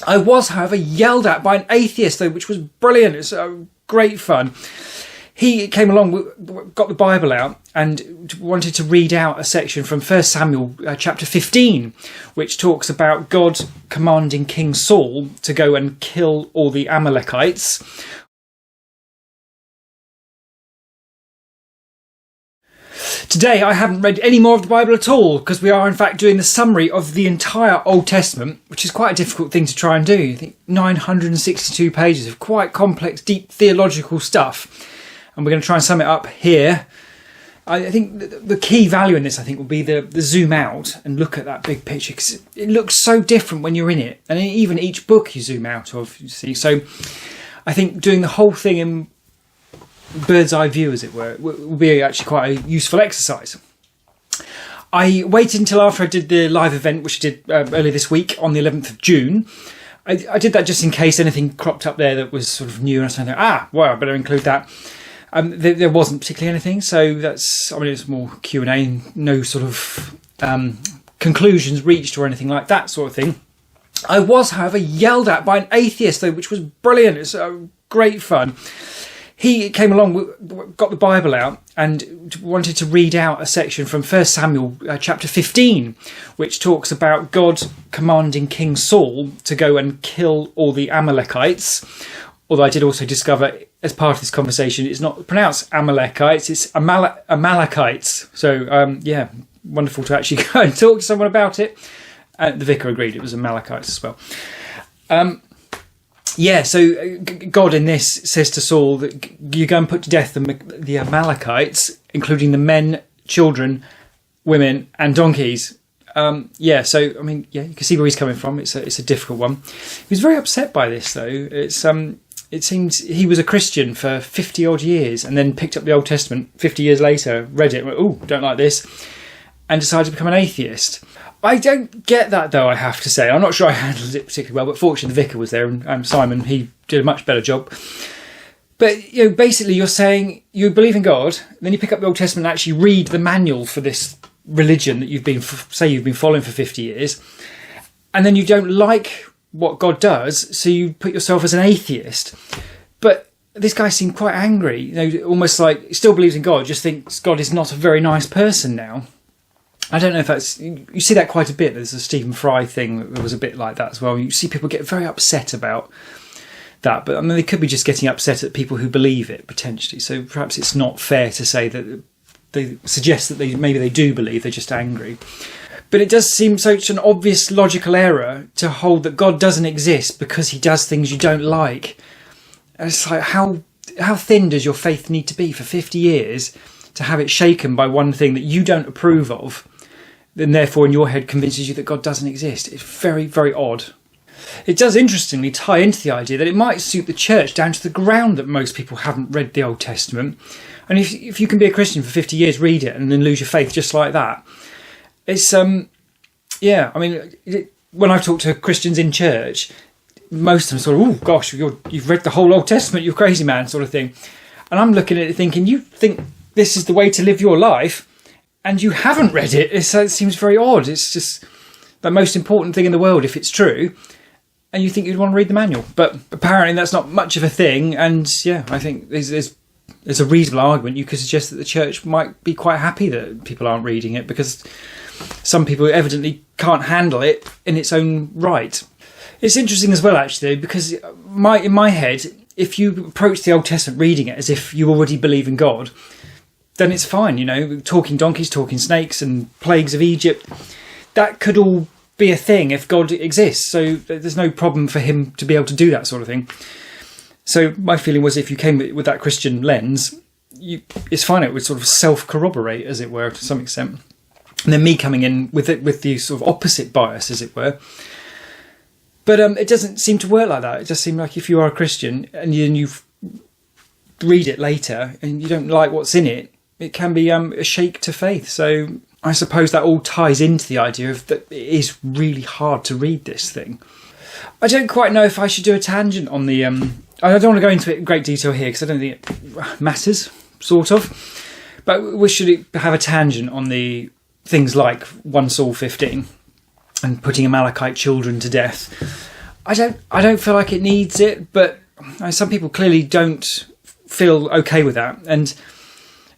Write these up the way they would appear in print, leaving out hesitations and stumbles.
I was, however, yelled at by an atheist, though, which was brilliant. It's great fun. He came along, got the Bible out, and wanted to read out a section from 1 Samuel chapter 15, which talks about God commanding King Saul to go and kill all the Amalekites. Today, I haven't read any more of the Bible at all, because we are, in fact, doing the summary of the entire Old Testament, which is quite a difficult thing to try and do. I think 962 pages of quite complex, deep theological stuff. And we're going to try and sum it up here. I think the key value in this, I think, will be the zoom out and look at that big picture, because it looks so different when you're in it. And even each book you zoom out of, you see. So I think doing the whole thing in bird's eye view, as it were, will be actually quite a useful exercise. I waited until after I did the live event, which I did earlier this week on the 11th of June. I did that just in case anything cropped up there that was sort of new, and I thought, well, I better include that. There wasn't particularly anything, so that's, it's more Q&A, no sort of conclusions reached or anything like that sort of thing. I was, however, yelled at by an atheist, though, which was brilliant. It's great fun. He came along, got the Bible out, and wanted to read out a section from 1 Samuel chapter 15, which talks about God commanding King Saul to go and kill all the Amalekites. Although I did also discover, as part of this conversation, it's not pronounced Amalekites, it's Amalekites. So, wonderful to actually go and talk to someone about it. The vicar agreed it was Amalekites as well. So God in this says to Saul that you go and put to death the Amalekites, including the men, children, women and donkeys. You can see where he's coming from. It's a difficult one. He was very upset by this, though. It seems he was a Christian for 50 odd years and then picked up the Old Testament 50 years later, read it, and went, "Oh, don't like this," and decided to become an atheist. I don't get that, though, I have to say. I'm not sure I handled it particularly well, but fortunately the vicar was there, and Simon, he did a much better job. But, basically you're saying you believe in God, then you pick up the Old Testament and actually read the manual for this religion that you've been following for 50 years, and then you don't like what God does, so you put yourself as an atheist. But this guy seemed quite angry, almost like he still believes in God, just thinks God is not a very nice person now. I don't know if that's... You see that quite a bit. There's a Stephen Fry thing that was a bit like that as well. You see people get very upset about that. But they could be just getting upset at people who believe it, potentially. So perhaps it's not fair to say that they suggest that maybe they do believe, they're just angry. But it does seem such an obvious logical error to hold that God doesn't exist because he does things you don't like. And it's like, how thin does your faith need to be for 50 years to have it shaken by one thing that you don't approve of, and therefore in your head convinces you that God doesn't exist? It's very, very odd. It does interestingly tie into the idea that it might suit the church down to the ground that most people haven't read the Old Testament. And if you can be a Christian for 50 years, read it, and then lose your faith just like that. It's, when I've talked to Christians in church, most of them sort of, "Oh gosh, you've read the whole Old Testament, you're crazy man," sort of thing. And I'm looking at it thinking, you think this is the way to live your life, and you haven't read it. It seems very odd. It's just the most important thing in the world if it's true, and you think you'd want to read the manual. But apparently that's not much of a thing, and I think there's a reasonable argument. You could suggest that the church might be quite happy that people aren't reading it, because some people evidently can't handle it in its own right. It's interesting as well, actually, because in my head, if you approach the Old Testament reading it as if you already believe in God, then it's fine. Talking donkeys, talking snakes and plagues of Egypt, that could all be a thing if God exists. So there's no problem for him to be able to do that sort of thing. So my feeling was, if you came with that Christian lens, it's fine. It would sort of self-corroborate, as it were, to some extent. And then me coming in with the sort of opposite bias, as it were. But it doesn't seem to work like that. It just seems like if you are a Christian and you read it later and you don't like what's in it, it can be a shake to faith. So I suppose that all ties into the idea of that it is really hard to read this thing. I don't quite know if I should do a tangent on the... I don't want to go into it in great detail here because I don't think it matters, sort of. But we should have a tangent on the things like 1 Saul 15 and putting Amalekite children to death. I don't feel like it needs it, but some people clearly don't feel okay with that. And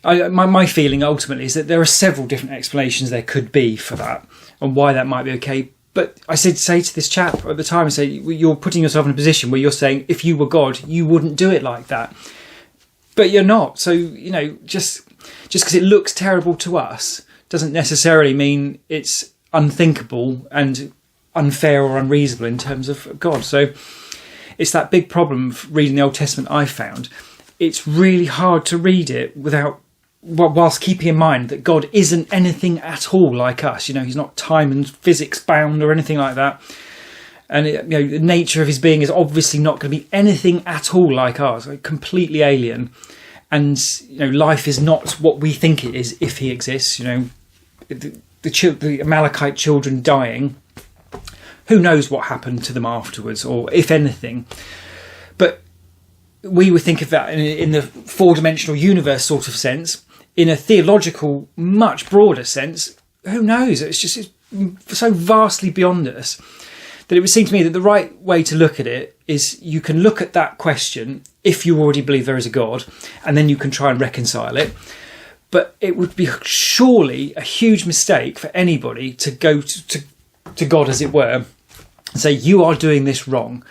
my feeling ultimately is that there are several different explanations there could be for that and why that might be okay. But I said, say to this chap at the time, I say, you're putting yourself in a position where you're saying, if you were God, you wouldn't do it like that. But you're not. So, just because it looks terrible to us doesn't necessarily mean it's unthinkable and unfair or unreasonable in terms of God. So it's that big problem of reading the Old Testament I found. It's really hard to read it whilst keeping in mind that God isn't anything at all like us. He's not time and physics bound or anything like that. And the nature of his being is obviously not going to be anything at all like ours, like completely alien. And life is not what we think it is if he exists. The Amalekite children dying, who knows what happened to them afterwards, or if anything. But we would think of that in the four-dimensional universe sort of sense. In a theological, much broader sense, who knows? It's so vastly beyond us that it would seem to me that the right way to look at it is you can look at that question if you already believe there is a God, and then you can try and reconcile it. But it would be surely a huge mistake for anybody to go to God, as it were, and say, you are doing this wrong.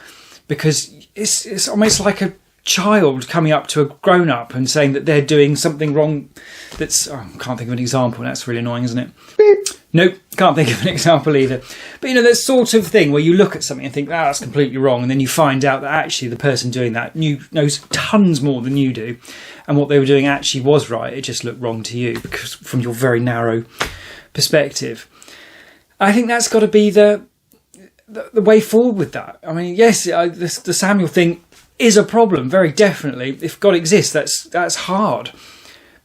Because it's almost like a child coming up to a grown-up and saying that they're doing something wrong. I can't think of an example, and that's really annoying, isn't it? Beep. Nope, can't think of an example either. But that sort of thing where you look at something and think, that's completely wrong, and then you find out that actually the person doing that knows tons more than you do, and what they were doing actually was right. It just looked wrong to you because from your very narrow perspective. I think that's got to be the way forward with that. I mean, yes, the Samuel thing is a problem, very definitely. If God exists, that's hard.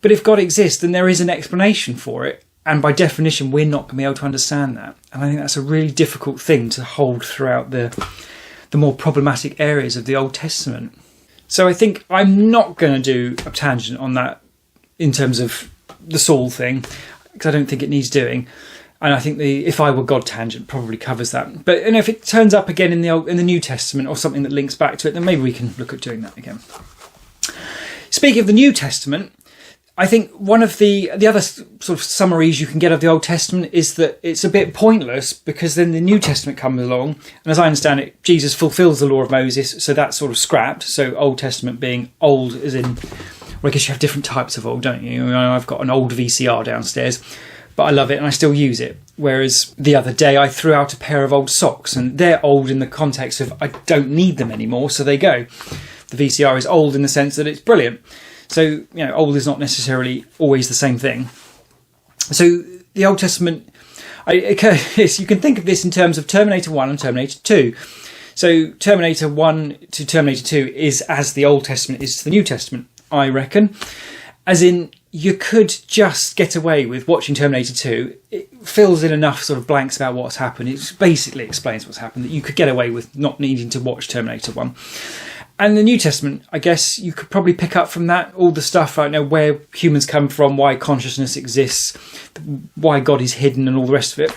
But if God exists, then there is an explanation for it. And by definition, we're not going to be able to understand that. And I think that's a really difficult thing to hold throughout the more problematic areas of the Old Testament. So I think I'm not going to do a tangent on that in terms of the Saul thing, because I don't think it needs doing. And I think the if I were God tangent probably covers that. But if it turns up again in the New Testament or something that links back to it, then maybe we can look at doing that again. Speaking of the New Testament, I think one of the other sort of summaries you can get of the Old Testament is that it's a bit pointless because then the New Testament comes along, and as I understand it, Jesus fulfills the law of Moses, so that's sort of scrapped. So Old Testament being old as in, well, I guess you have different types of old, don't you? I've got an old VCR downstairs, but I love it and I still use it. Whereas the other day I threw out a pair of old socks, and they're old in the context of I don't need them anymore, so they go. The VCR is old in the sense that it's brilliant. So, old is not necessarily always the same thing. So the Old Testament, you can think of this in terms of Terminator 1 and Terminator 2. So Terminator 1 to Terminator 2 is as the Old Testament is to the New Testament, I reckon. As in, you could just get away with watching Terminator 2. It fills in enough sort of blanks about what's happened. It basically explains what's happened, that you could get away with not needing to watch Terminator 1. And the New Testament, I guess you could probably pick up from that all the stuff, where humans come from, why consciousness exists, why God is hidden, and all the rest of it.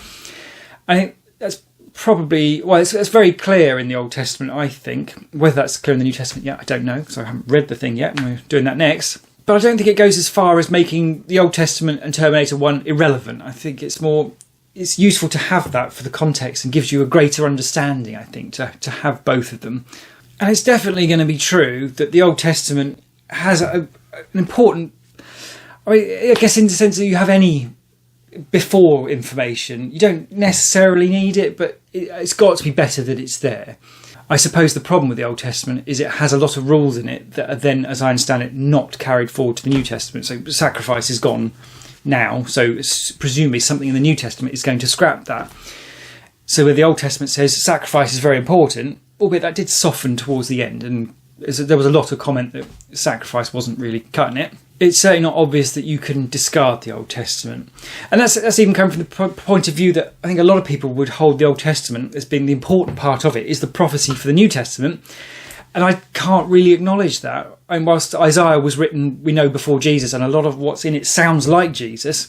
I think that's probably, it's very clear in the Old Testament, I think. Whether that's clear in the New Testament yet, I don't know, because I haven't read the thing yet, and we're doing that next. But I don't think it goes as far as making the Old Testament and Terminator 1 irrelevant. I think it's useful to have that for the context and gives you a greater understanding, I think, to have both of them. And it's definitely going to be true that the Old Testament has an important, I guess in the sense that you have any before information, you don't necessarily need it, but it's got to be better that it's there. I suppose the problem with the Old Testament is it has a lot of rules in it that are then, as I understand it, not carried forward to the New Testament. So sacrifice is gone now, so presumably something in the New Testament is going to scrap that. So where the Old Testament says sacrifice is very important, albeit that did soften towards the end, and there was a lot of comment that sacrifice wasn't really cutting it. It's certainly not obvious that you can discard the Old Testament. And that's even coming from the point of view that I think a lot of people would hold the Old Testament as being the important part of it, is the prophecy for the New Testament. And I can't really acknowledge that. And whilst Isaiah was written, we know, before Jesus, and a lot of what's in it sounds like Jesus,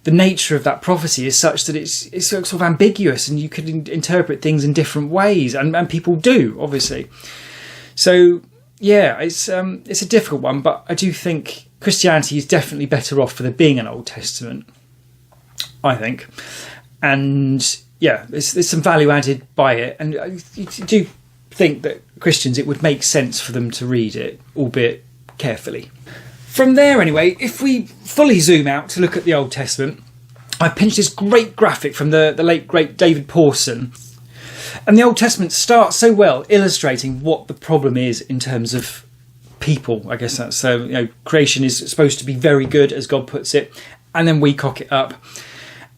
the nature of that prophecy is such that it's sort of ambiguous, and you could interpret things in different ways, and people do, obviously. So yeah, it's a difficult one, but I do think Christianity is definitely better off for there being an Old Testament, I think. And yeah, there's some value added by it, and I do think that Christians, it would make sense for them to read it, albeit carefully. From there, anyway, if we fully zoom out to look at the Old Testament, I pinched this great graphic from the late, great David Pawson. And the Old Testament starts so well illustrating what the problem is in terms of people. I guess that's creation is supposed to be very good, as God puts it, and then we cock it up.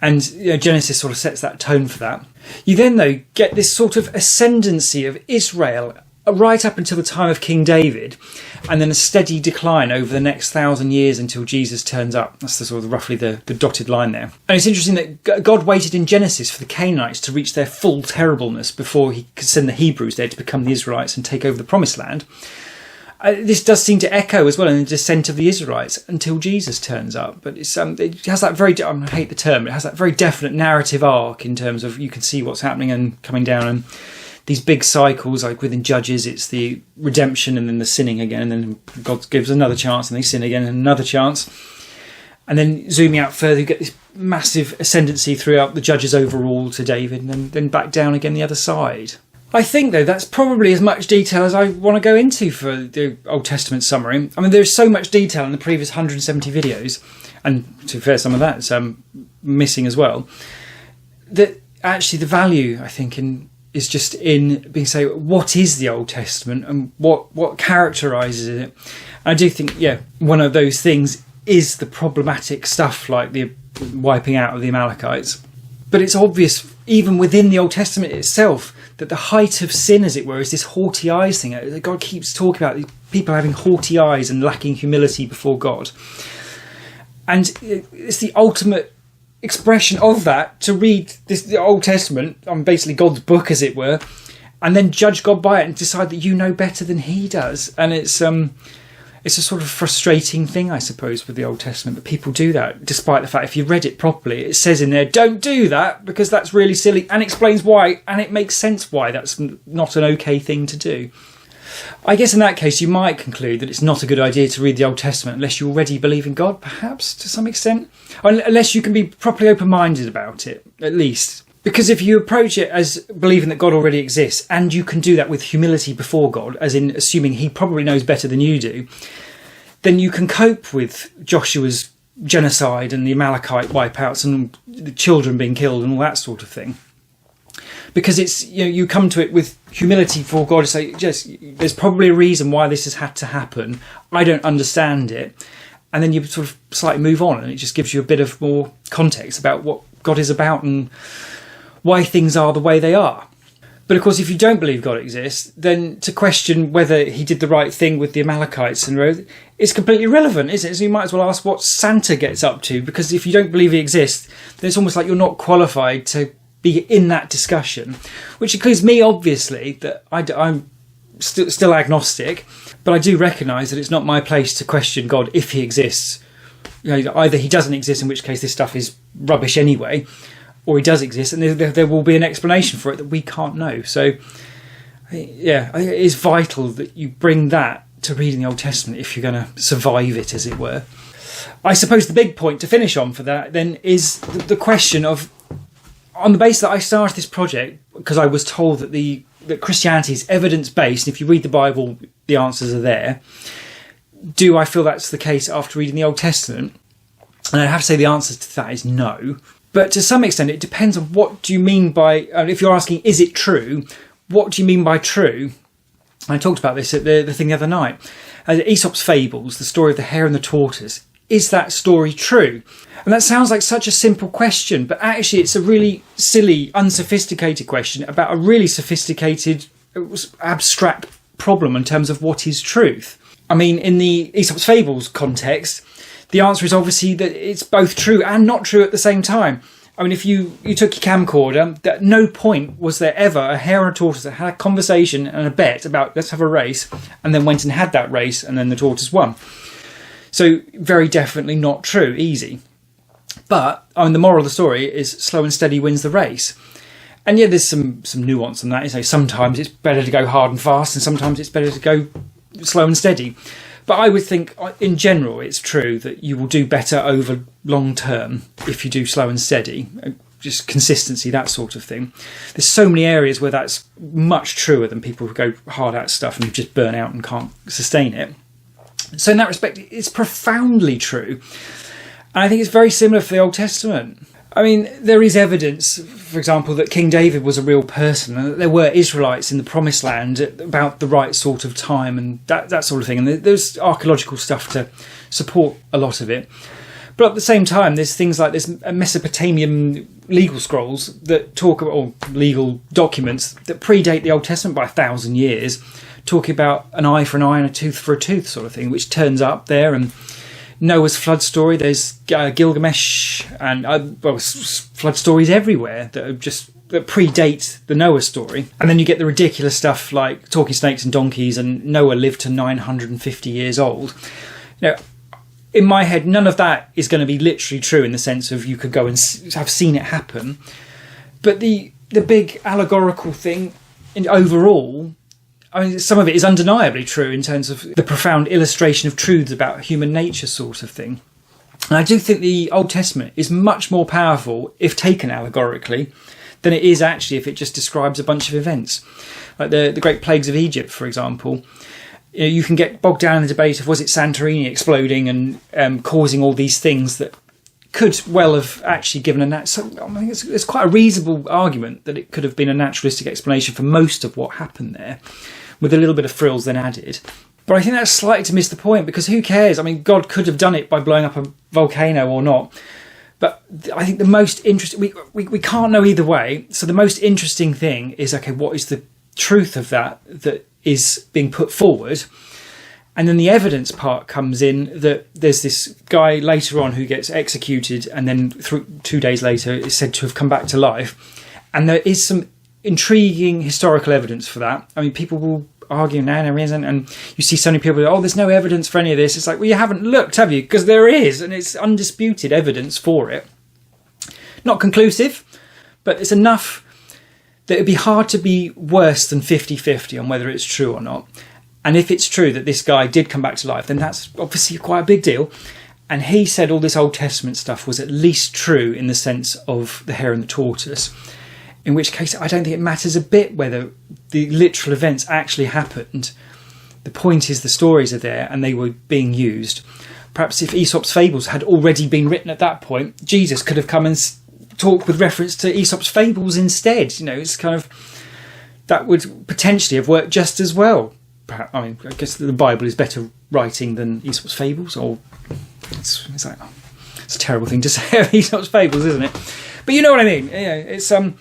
And Genesis sort of sets that tone for that. You then, though, get this sort of ascendancy of Israel right up until the time of King David, and then a steady decline over the next 1,000 years until Jesus turns up. That's the sort of roughly the dotted line there. And it's interesting that God waited in Genesis for the Canaanites to reach their full terribleness before he could send the Hebrews there to become the Israelites and take over the Promised Land. This does seem to echo as well in the descent of the Israelites until Jesus turns up. But it has that very, I hate the term, it has that very definite narrative arc in terms of you can see what's happening and coming down, and these big cycles, like within Judges, it's the redemption and then the sinning again, and then God gives another chance and they sin again and another chance. And then zooming out further, you get this massive ascendancy throughout the Judges overall to David, and then back down again the other side. I think, though, that's probably as much detail as I want to go into for the Old Testament summary. I mean, there's so much detail in the previous 170 videos, and to be fair, some of that's missing as well, that actually the value, I think, is just in being say, what is the Old Testament and what characterises it? And I do think, one of those things is the problematic stuff like the wiping out of the Amalekites. But it's obvious, even within the Old Testament itself, that the height of sin, as it were, is this haughty eyes thing. God keeps talking about people having haughty eyes and lacking humility before God. And it's the ultimate expression of that to read the Old Testament, basically God's book, as it were, and then judge God by it and decide that you know better than he does. And it's a sort of frustrating thing, I suppose, with the Old Testament, that people do that, despite the fact if you read it properly, it says in there, don't do that because that's really silly, and explains why, and it makes sense why that's not an okay thing to do. I guess in that case, you might conclude that it's not a good idea to read the Old Testament unless you already believe in God, perhaps, to some extent. Unless you can be properly open-minded about it, at least. Because if you approach it as believing that God already exists, and you can do that with humility before God, as in assuming he probably knows better than you do, then you can cope with Joshua's genocide and the Amalekite wipeouts and the children being killed and all that sort of thing. Because it's, you come to it with humility before God to say, there's probably a reason why this has had to happen. I don't understand it. And then you sort of slightly move on, and it just gives you a bit of more context about what God is about and why things are the way they are. But of course, if you don't believe God exists, then to question whether he did the right thing with the Amalekites and it's completely irrelevant, isn't it? So you might as well ask what Santa gets up to, because if you don't believe he exists, then it's almost like you're not qualified to be in that discussion, which includes me, obviously, that I'm still agnostic, but I do recognise that it's not my place to question God if he exists. Either he doesn't exist, in which case this stuff is rubbish anyway, or he does exist, and there will be an explanation for it that we can't know. So, yeah, it is vital that you bring that to reading the Old Testament if you're going to survive it, as it were. I suppose the big point to finish on for that, then, is the question of, on the basis that I started this project because I was told that Christianity is evidence-based, and if you read the Bible, the answers are there. Do I feel that's the case after reading the Old Testament? And I have to say the answer to that is no. But to some extent, it depends on what do you mean by, if you're asking, is it true? What do you mean by true? I talked about this at the thing the other night. Aesop's Fables, the story of the hare and the tortoise. Is that story true? And that sounds like such a simple question, but actually it's a really silly, unsophisticated question about a really sophisticated, abstract problem in terms of what is truth. I mean, in the Aesop's Fables context, the answer is obviously that it's both true and not true at the same time. I mean, if you took your camcorder, at no point was there ever a hare and a tortoise that had a conversation and a bet about let's have a race, and then went and had that race, and then the tortoise won. So very definitely not true. Easy. But the moral of the story is slow and steady wins the race. And yeah, there's some nuance in that. You know, sometimes it's better to go hard and fast, and sometimes it's better to go slow and steady. But I would think, in general, it's true that you will do better over long term if you do slow and steady. Just consistency, that sort of thing. There's so many areas where that's much truer than people who go hard at stuff and just burn out and can't sustain it. So in that respect, it's profoundly true. And I think it's very similar for the Old Testament. I mean, there is evidence, for example, that King David was a real person and that there were Israelites in the Promised Land at about the right sort of time and that sort of thing. And there's archaeological stuff to support a lot of it. But at the same time, there's things like this Mesopotamian legal scrolls that talk about, or legal documents that predate the Old Testament by 1,000 years, talking about an eye for an eye and a tooth for a tooth sort of thing, which turns up there. And Noah's flood story, there's Gilgamesh and flood stories everywhere that predate the Noah story. And then you get the ridiculous stuff like talking snakes and donkeys and Noah lived to 950 years old. You know, in my head, none of that is going to be literally true in the sense of you could go and have seen it happen. But the big allegorical thing overall, I mean, some of it is undeniably true in terms of the profound illustration of truths about human nature sort of thing. And I do think the Old Testament is much more powerful if taken allegorically than it is actually if it just describes a bunch of events. Like the Great Plagues of Egypt, for example. You know, you can get bogged down in the debate of was it Santorini exploding and causing all these things that could well have actually given it's quite a reasonable argument that it could have been a naturalistic explanation for most of what happened there, with a little bit of frills then added. But I think that's slightly to miss the point, because who cares? I mean, God could have done it by blowing up a volcano or not. But I think the most interesting, we can't know either way. So the most interesting thing is, okay, what is the truth of that is being put forward? And then the evidence part comes in, that there's this guy later on who gets executed and then 2 days later is said to have come back to life. And there is some intriguing historical evidence for that. I mean, people will argue, no, there isn't. And you see so many people, there's no evidence for any of this. It's like, well, you haven't looked, have you? Because there is, and it's undisputed evidence for it. Not conclusive, but it's enough that it'd be hard to be worse than 50-50 on whether it's true or not. And if it's true that this guy did come back to life, then that's obviously quite a big deal. And he said all this Old Testament stuff was at least true in the sense of the hare and the tortoise. In which case, I don't think it matters a bit whether the literal events actually happened. The point is the stories are there and they were being used. Perhaps if Aesop's fables had already been written at that point, Jesus could have come and talked with reference to Aesop's fables instead. You know, it's kind of, that would potentially have worked just as well. Perhaps, I mean, I guess the Bible is better writing than Aesop's fables, or it's a terrible thing to say of Aesop's fables, isn't it? But you know what I mean. Yeah, it's I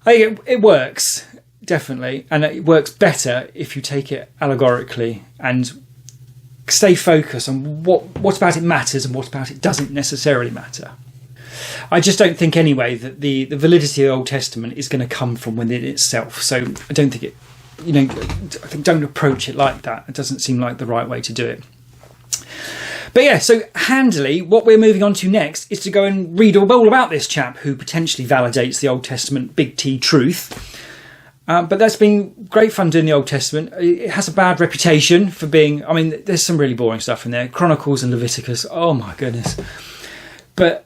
think it works, definitely, and it works better if you take it allegorically and stay focused on what about it matters and what about it doesn't necessarily matter. I just don't think anyway that the validity of the Old Testament is going to come from within itself. So I don't think I think don't approach it like that. It doesn't seem like the right way to do it. But yeah, so handily, what we're moving on to next is to go and read all about this chap who potentially validates the Old Testament big T truth. But that's been great fun doing the Old Testament. It has a bad reputation for being, I mean, there's some really boring stuff in there. Chronicles and Leviticus, oh my goodness. But,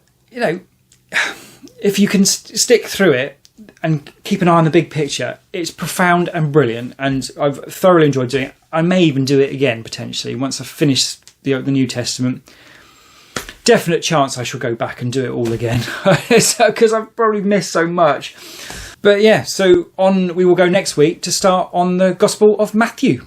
if you can stick through it and keep an eye on the big picture, it's profound and brilliant. And I've thoroughly enjoyed doing it. I may even do it again, potentially, once I've finished the New Testament. Definite chance I shall go back and do it all again, because I've probably missed so much. But yeah, so we will go next week to start on the Gospel of Matthew.